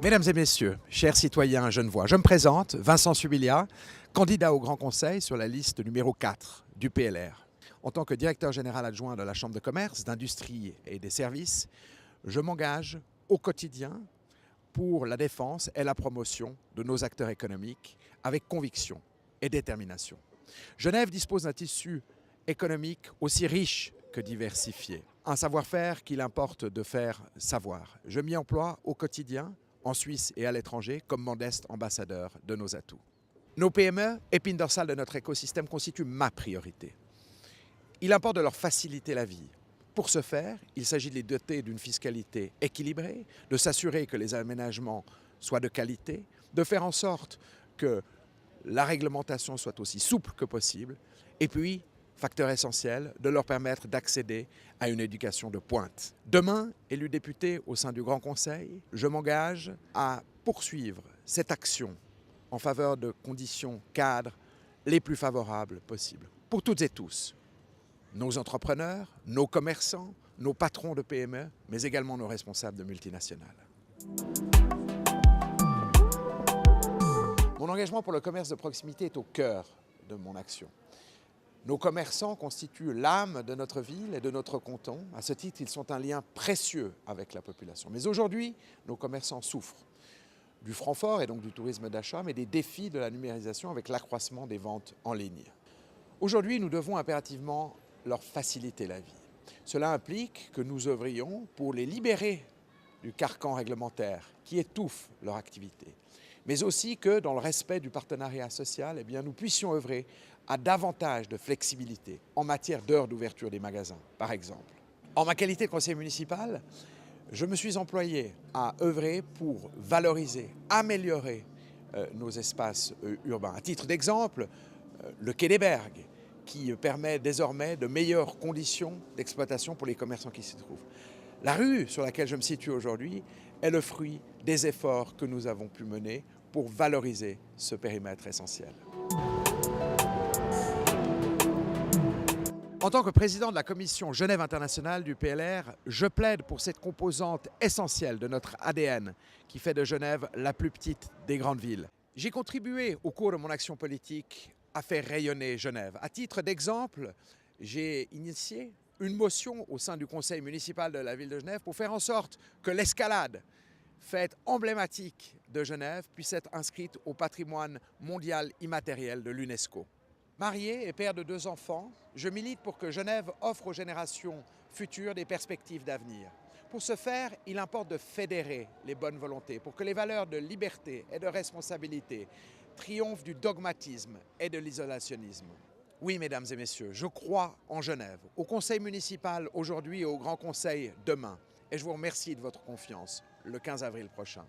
Mesdames et messieurs, chers citoyens genevois, je me présente, Vincent Subilia, candidat au Grand Conseil sur la liste numéro 4 du PLR. En tant que directeur général adjoint de la Chambre de commerce, d'industrie et des services, je m'engage au quotidien pour la défense et la promotion de nos acteurs économiques avec conviction et détermination. Genève dispose d'un tissu économique aussi riche que diversifié, un savoir-faire qu'il importe de faire savoir. Je m'y emploie au quotidien, en Suisse et à l'étranger, comme modeste ambassadeur de nos atouts. Nos PME, épine dorsale de notre écosystème, constituent ma priorité. Il importe de leur faciliter la vie. Pour ce faire, il s'agit de les doter d'une fiscalité équilibrée, de s'assurer que les aménagements soient de qualité, de faire en sorte que la réglementation soit aussi souple que possible, et puis, facteur essentiel, de leur permettre d'accéder à une éducation de pointe. Demain, élu député au sein du Grand Conseil, je m'engage à poursuivre cette action en faveur de conditions cadres les plus favorables possibles pour toutes et tous. Nos entrepreneurs, nos commerçants, nos patrons de PME, mais également nos responsables de multinationales. Mon engagement pour le commerce de proximité est au cœur de mon action. Nos commerçants constituent l'âme de notre ville et de notre canton. À ce titre, ils sont un lien précieux avec la population. Mais aujourd'hui, nos commerçants souffrent du franc fort et donc du tourisme d'achat, mais des défis de la numérisation avec l'accroissement des ventes en ligne. Aujourd'hui, nous devons impérativement leur faciliter la vie. Cela implique que nous œuvrions pour les libérer du carcan réglementaire qui étouffe leur activité, mais aussi que, dans le respect du partenariat social, nous puissions œuvrer à davantage de flexibilité en matière d'heures d'ouverture des magasins, par exemple. En ma qualité de conseiller municipal, je me suis employé à œuvrer pour valoriser, améliorer nos espaces urbains. À titre d'exemple, le quai des Bergues, qui permet désormais de meilleures conditions d'exploitation pour les commerçants qui s'y trouvent. La rue sur laquelle je me situe aujourd'hui est le fruit des efforts que nous avons pu mener pour valoriser ce périmètre essentiel. En tant que président de la commission Genève Internationale du PLR, je plaide pour cette composante essentielle de notre ADN qui fait de Genève la plus petite des grandes villes. J'ai contribué au cours de mon action politique à faire rayonner Genève. À titre d'exemple, j'ai initié une motion au sein du conseil municipal de la ville de Genève pour faire en sorte que l'escalade, fête emblématique de Genève, puisse être inscrite au patrimoine mondial immatériel de l'UNESCO. Marié et père de 2 enfants, je milite pour que Genève offre aux générations futures des perspectives d'avenir. Pour ce faire, il importe de fédérer les bonnes volontés pour que les valeurs de liberté et de responsabilité triomphent du dogmatisme et de l'isolationnisme. Oui, mesdames et messieurs, je crois en Genève, au conseil municipal aujourd'hui et au Grand Conseil demain. Et je vous remercie de votre confiance le 15 avril prochain.